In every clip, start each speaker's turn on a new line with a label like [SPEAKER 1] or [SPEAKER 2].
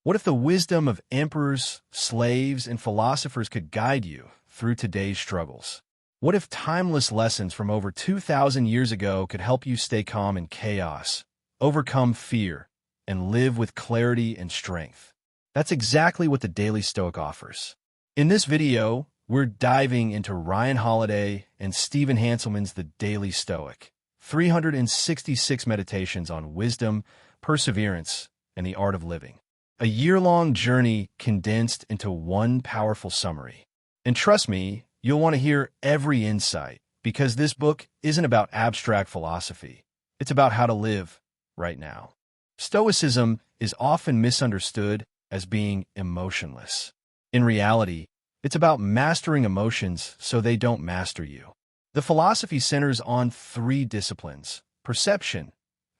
[SPEAKER 1] What if the wisdom of emperors, slaves, and philosophers could guide you through today's struggles? What if timeless lessons from over 2,000 years ago could help you stay calm in chaos, overcome fear, and live with clarity and strength? That's exactly what the Daily Stoic offers. In this video, we're diving into Ryan Holiday and Stephen Hanselman's The Daily Stoic, 366 meditations on wisdom, perseverance, and the art of living. A year-long journey condensed into one powerful summary. And trust me, you'll want to hear every insight, because this book isn't about abstract philosophy. It's about how to live right now. Stoicism is often misunderstood as being emotionless. In reality, it's about mastering emotions so they don't master you. The philosophy centers on three disciplines: perception,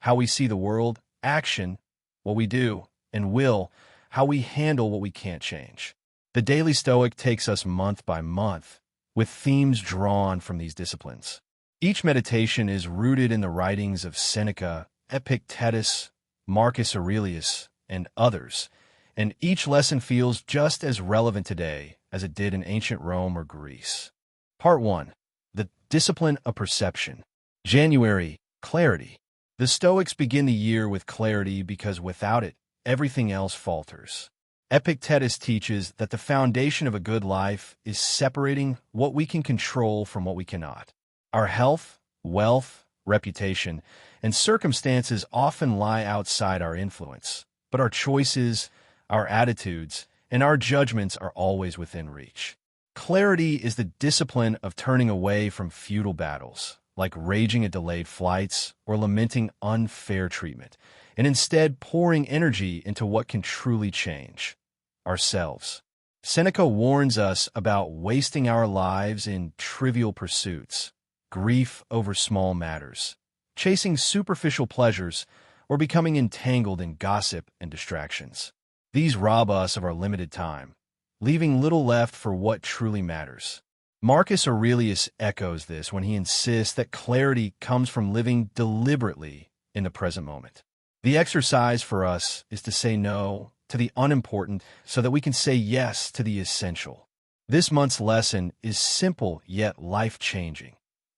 [SPEAKER 1] how we see the world; action, what we do; and will, how we handle what we can't change. The Daily Stoic takes us month by month, with themes drawn from these disciplines. Each meditation is rooted in the writings of Seneca, Epictetus, Marcus Aurelius, and others, and each lesson feels just as relevant today as it did in ancient Rome or Greece. Part 1. The Discipline of Perception. January, clarity. The Stoics begin the year with clarity because without it, everything else falters. Epictetus teaches that the foundation of a good life is separating what we can control from what we cannot. Our health, wealth, reputation, and circumstances often lie outside our influence, but our choices, our attitudes, and our judgments are always within reach. Clarity is the discipline of turning away from futile battles, like raging at delayed flights or lamenting unfair treatment, and instead pouring energy into what can truly change ourselves. Seneca warns us about wasting our lives in trivial pursuits, grief over small matters, chasing superficial pleasures, or becoming entangled in gossip and distractions. These rob us of our limited time, leaving little left for what truly matters. Marcus Aurelius echoes this when he insists that clarity comes from living deliberately in the present moment. The exercise for us is to say no to the unimportant so that we can say yes to the essential. This month's lesson is simple yet life-changing.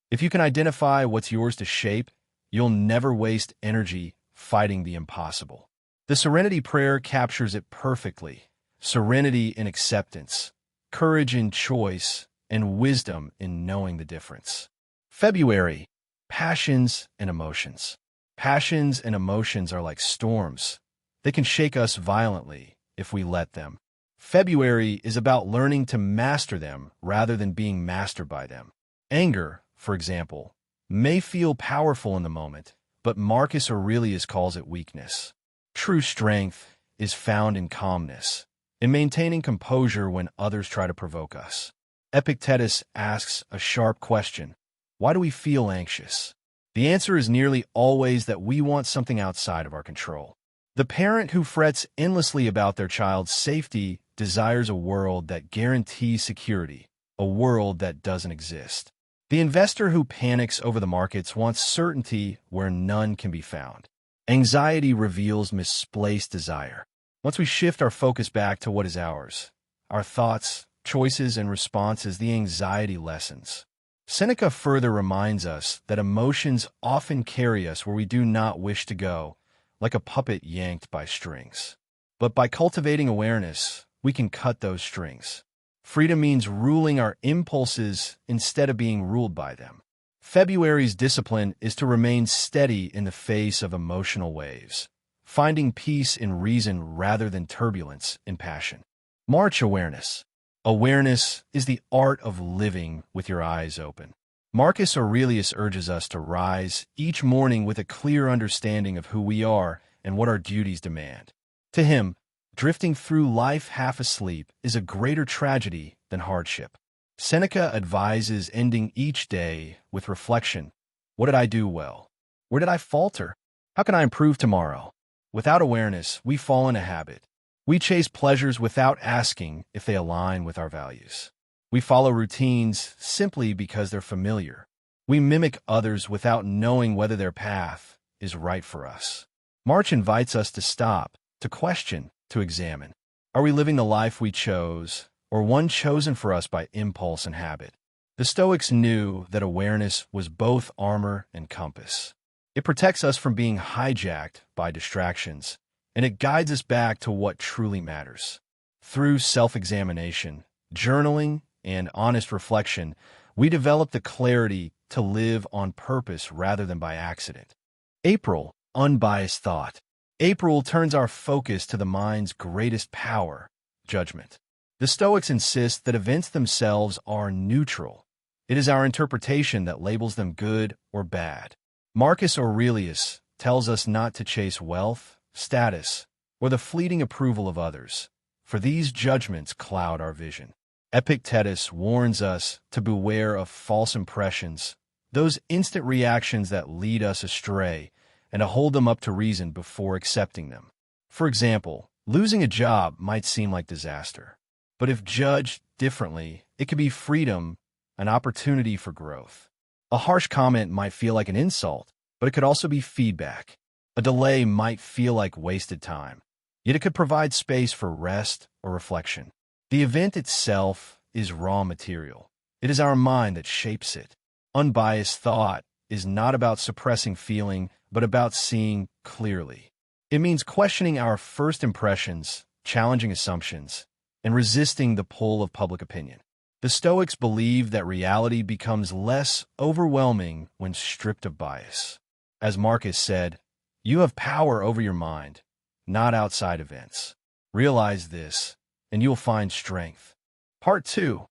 [SPEAKER 1] If you can identify what's yours to shape, you'll never waste energy fighting the impossible. The Serenity Prayer captures it perfectly. Serenity in acceptance, courage in choice, and wisdom in knowing the difference. February, passions and emotions. Passions and emotions are like storms. They can shake us violently if we let them. February is about learning to master them rather than being mastered by them. Anger, for example, may feel powerful in the moment, but Marcus Aurelius calls it weakness. True strength is found in calmness, in maintaining composure when others try to provoke us. Epictetus asks a sharp question: why do we feel anxious? The answer is nearly always that we want something outside of our control. The parent who frets endlessly about their child's safety desires a world that guarantees security, a world that doesn't exist. The investor who panics over the markets wants certainty where none can be found. Anxiety reveals misplaced desire. Once we shift our focus back to what is ours, our thoughts, choices, and responses, the anxiety lessens. Seneca further reminds us that emotions often carry us where we do not wish to go, like a puppet yanked by strings. But by cultivating awareness, we can cut those strings. Freedom means ruling our impulses instead of being ruled by them. February's discipline is to remain steady in the face of emotional waves, finding peace in reason rather than turbulence in passion. March, awareness. Awareness is the art of living with your eyes open. Marcus Aurelius urges us to rise each morning with a clear understanding of who we are and what our duties demand. To him, drifting through life half asleep is a greater tragedy than hardship. Seneca advises ending each day with reflection. What did I do well? Where did I falter? How can I improve tomorrow? Without awareness, we fall in a habit. We chase pleasures without asking if they align with our values. We follow routines simply because they're familiar. We mimic others without knowing whether their path is right for us. March invites us to stop, to question, to to examine. Are we living the life we chose, or one chosen for us by impulse and habit? The Stoics knew that awareness was both armor and compass. It protects us from being hijacked by distractions, and it guides us back to what truly matters. Through self-examination, journaling, and honest reflection, we develop the clarity to live on purpose rather than by accident. April, unbiased thought. April turns our focus to the mind's greatest power, judgment. The Stoics insist that events themselves are neutral. It is our interpretation that labels them good or bad. Marcus Aurelius tells us not to chase wealth, status, or the fleeting approval of others, for these judgments cloud our vision. Epictetus warns us to beware of false impressions, those instant reactions that lead us astray, and to hold them up to reason before accepting them. For example, losing a job might seem like disaster, but if judged differently, it could be freedom, an opportunity for growth. A harsh comment might feel like an insult, but it could also be feedback. A delay might feel like wasted time, yet it could provide space for rest or reflection. The event itself is raw material. It is our mind that shapes it. Unbiased thought is not about suppressing feeling, but about seeing clearly. It means questioning our first impressions, challenging assumptions, and resisting the pull of public opinion. The Stoics believe that reality becomes less overwhelming when stripped of bias. As Marcus said, you have power over your mind, not outside events. Realize this, and you'll find strength. Part 2.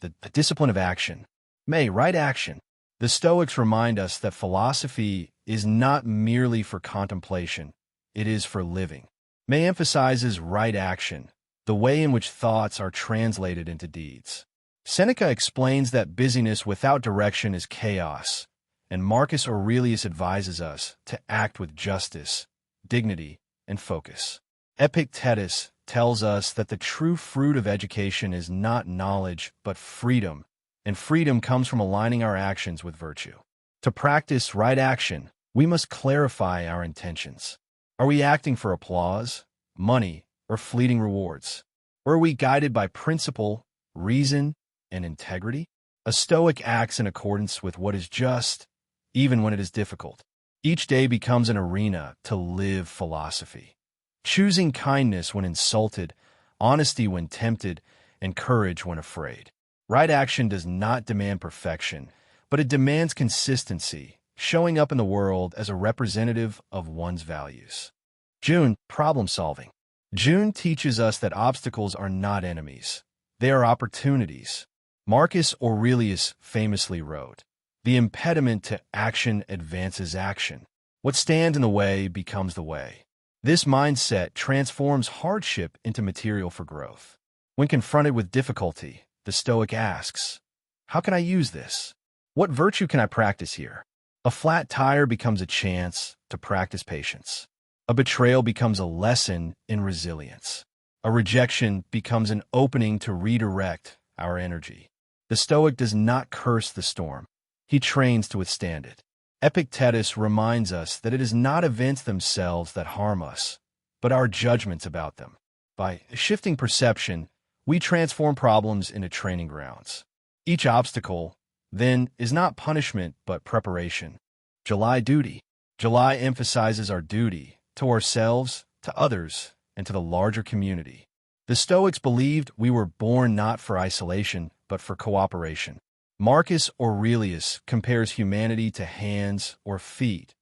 [SPEAKER 1] The discipline of action. Right action. The Stoics remind us that philosophy is not merely for contemplation, it is for living. Emphasizes right action, the way in which thoughts are translated into deeds. Seneca explains that busyness without direction is chaos, and Marcus Aurelius advises us to act with justice, dignity, and focus. Epictetus tells us that the true fruit of education is not knowledge, but freedom, and freedom comes from aligning our actions with virtue. To practice right action, we must clarify our intentions. Are we acting for applause, money, or fleeting rewards? Or are we guided by principle, reason, and integrity? A Stoic acts in accordance with what is just, even when it is difficult. Each day becomes an arena to live philosophy. Choosing kindness when insulted, honesty when tempted, and courage when afraid. Right action does not demand perfection, but it demands consistency, showing up in the world as a representative of one's values. June, problem solving. June teaches us that obstacles are not enemies. They are opportunities. Marcus Aurelius famously wrote, "The impediment to action advances action. What stands in the way becomes the way." This mindset transforms hardship into material for growth. When confronted with difficulty, the Stoic asks, how can I use this? What virtue can I practice here? A flat tire becomes a chance to practice patience. A betrayal becomes a lesson in resilience. A rejection becomes an opening to redirect our energy. The Stoic does not curse the storm. He trains to withstand it. Epictetus reminds us that it is not events themselves that harm us, but our judgments about them. By shifting perception, we transform problems into training grounds. Each obstacle, then, is not punishment but preparation. July duty. July emphasizes our duty to ourselves, to others, and to the larger community. The Stoics believed we were born not for isolation, but for cooperation. Marcus Aurelius compares humanity to hands or feet,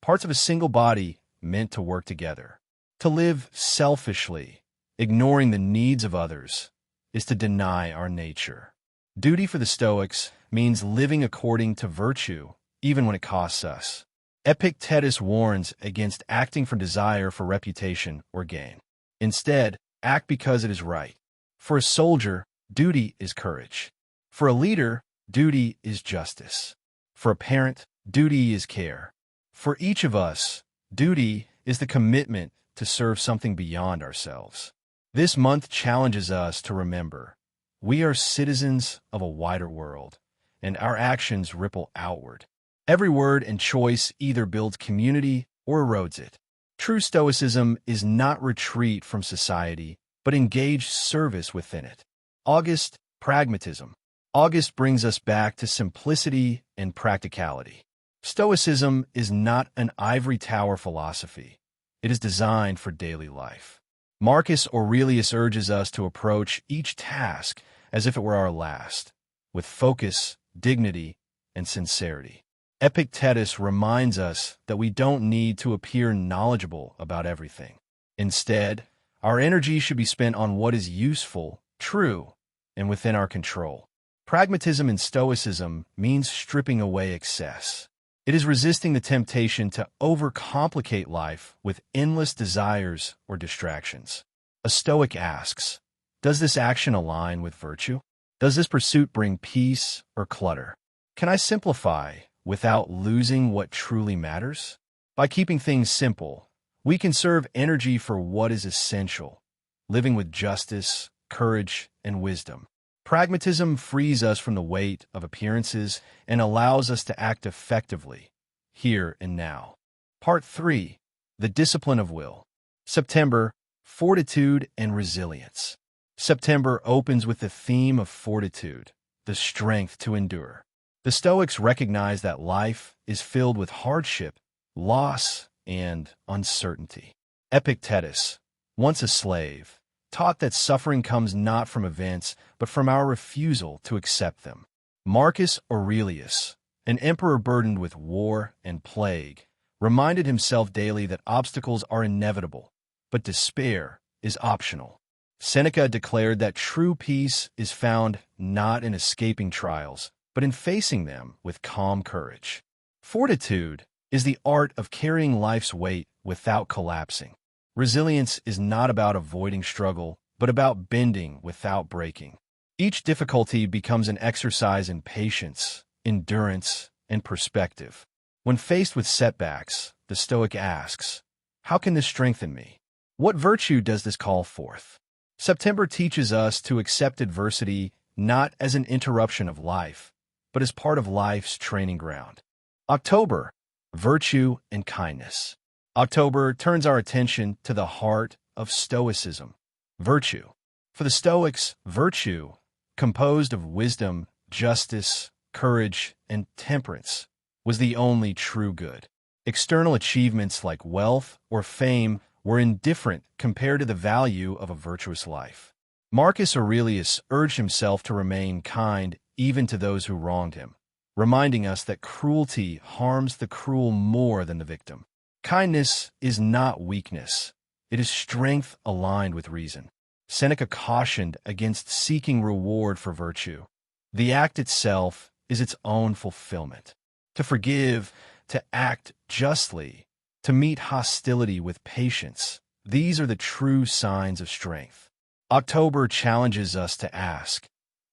[SPEAKER 1] parts of a single body meant to work together. To live selfishly, ignoring the needs of others, is to deny our nature. Duty for the Stoics means living according to virtue, even when it costs us. Epictetus warns against acting for desire for reputation or gain. Instead, act because it is right. For a soldier, duty is courage. For a leader, duty is justice. For a parent, duty is care. For each of us, duty is the commitment to serve something beyond ourselves. This month challenges us to remember we are citizens of a wider world, and our actions ripple outward. Every word and choice either builds community or erodes it. True Stoicism is not retreat from society, but engaged service within it. August, Pragmatism. August brings us back to simplicity and practicality. Stoicism is not an ivory tower philosophy. It is designed for daily life. Marcus Aurelius urges us to approach each task as if it were our last, with focus, dignity, and sincerity. Epictetus reminds us that we don't need to appear knowledgeable about everything. Instead, our energy should be spent on what is useful, true, and within our control. Pragmatism in Stoicism means stripping away excess. It is resisting the temptation to overcomplicate life with endless desires or distractions. A Stoic asks, does this action align with virtue? Does this pursuit bring peace or clutter? Can I simplify without losing what truly matters? By keeping things simple, we conserve energy for what is essential, living with justice, courage, and wisdom. Pragmatism frees us from the weight of appearances and allows us to act effectively, here and now. Part 3. The Discipline of Will. September, Fortitude and Resilience. September opens with the theme of fortitude, the strength to endure. The Stoics recognize that life is filled with hardship, loss, and uncertainty. Epictetus, once a slave, taught that suffering comes not from events, but from our refusal to accept them. Marcus Aurelius, an emperor burdened with war and plague, reminded himself daily that obstacles are inevitable, but despair is optional. Seneca declared that true peace is found not in escaping trials, but in facing them with calm courage. Fortitude is the art of carrying life's weight without collapsing. Resilience is not about avoiding struggle, but about bending without breaking. Each difficulty becomes an exercise in patience, endurance, and perspective. When faced with setbacks, the Stoic asks, how can this strengthen me? What virtue does this call forth? September teaches us to accept adversity not as an interruption of life, but as part of life's training ground. October, Virtue and Kindness. October turns our attention to the heart of Stoicism, virtue. For the Stoics, virtue, composed of wisdom, justice, courage, and temperance, was the only true good. External achievements like wealth or fame were indifferent compared to the value of a virtuous life. Marcus Aurelius urged himself to remain kind even to those who wronged him, reminding us that cruelty harms the cruel more than the victim. Kindness is not weakness. It is strength aligned with reason. Seneca cautioned against seeking reward for virtue. The act itself is its own fulfillment. To forgive, to act justly, to meet hostility with patience, these are the true signs of strength. October challenges us to ask,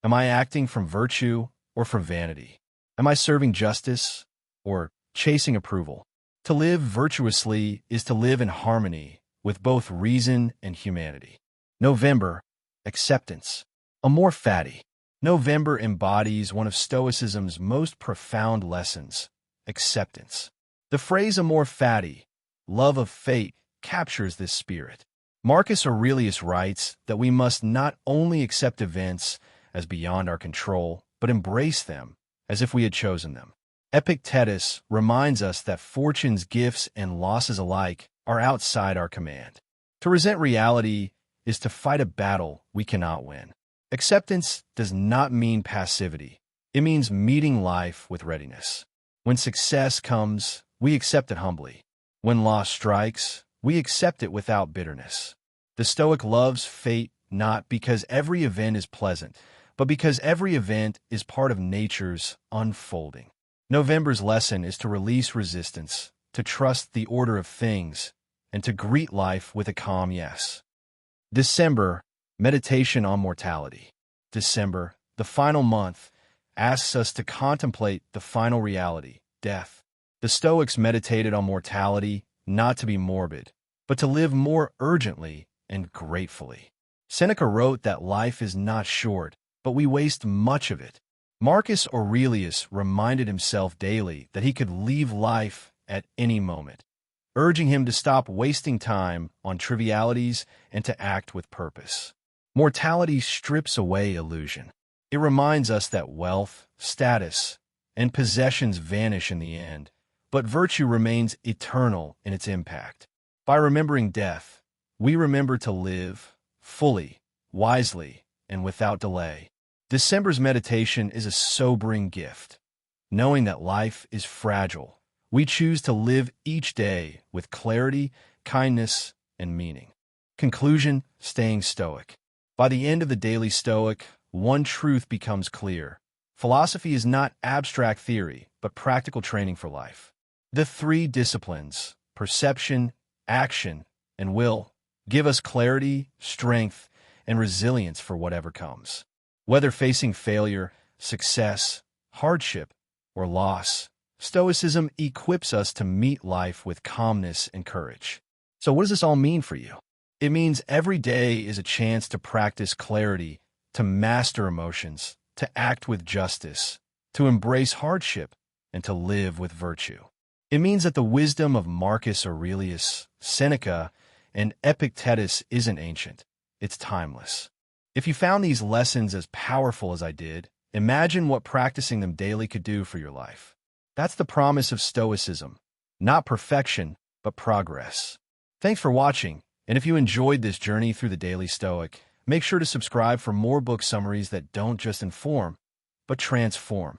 [SPEAKER 1] am I acting from virtue or from vanity? Am I serving justice or chasing approval? To live virtuously is to live in harmony with both reason and humanity. November, Acceptance. Amor Fati. November embodies one of Stoicism's most profound lessons, acceptance. The phrase Amor Fati, love of fate, captures this spirit. Marcus Aurelius writes that we must not only accept events as beyond our control, but embrace them as if we had chosen them. Epictetus reminds us that fortune's gifts and losses alike are outside our command. To resent reality is to fight a battle we cannot win. Acceptance does not mean passivity. It means meeting life with readiness. When success comes, we accept it humbly. When loss strikes, we accept it without bitterness. The Stoic loves fate not because every event is pleasant, but because every event is part of nature's unfolding. November's lesson is to release resistance, to trust the order of things, and to greet life with a calm yes. December, Meditation on Mortality. December, the final month, asks us to contemplate the final reality, death. The Stoics meditated on mortality not to be morbid, but to live more urgently and gratefully. Seneca wrote that life is not short, but we waste much of it. Marcus Aurelius reminded himself daily that he could leave life at any moment. urging him to stop wasting time on trivialities and to act with purpose. Mortality strips away illusion. It reminds us that wealth, status, and possessions vanish in the end, but virtue remains eternal in its impact. By remembering death, we remember to live fully, wisely, and without delay. December's meditation is a sobering gift. Knowing that life is fragile, we choose to live each day with clarity, kindness, and meaning. Conclusion: staying stoic. By the end of the Daily Stoic, one truth becomes clear. Philosophy is not abstract theory, but practical training for life. The three disciplines, perception, action, and will, give us clarity, strength, and resilience for whatever comes. Whether facing failure, success, hardship, or loss, Stoicism equips us to meet life with calmness and courage. So what does this all mean for you? It means every day is a chance to practice clarity, to master emotions, to act with justice, to embrace hardship, and to live with virtue. It means that the wisdom of Marcus Aurelius, Seneca, and Epictetus isn't ancient. It's timeless. If you found these lessons as powerful as I did, imagine what practicing them daily could do for your life. That's the promise of Stoicism. Not perfection, but progress. Thanks for watching, and if you enjoyed this journey through the Daily Stoic, make sure to subscribe for more book summaries that don't just inform, but transform.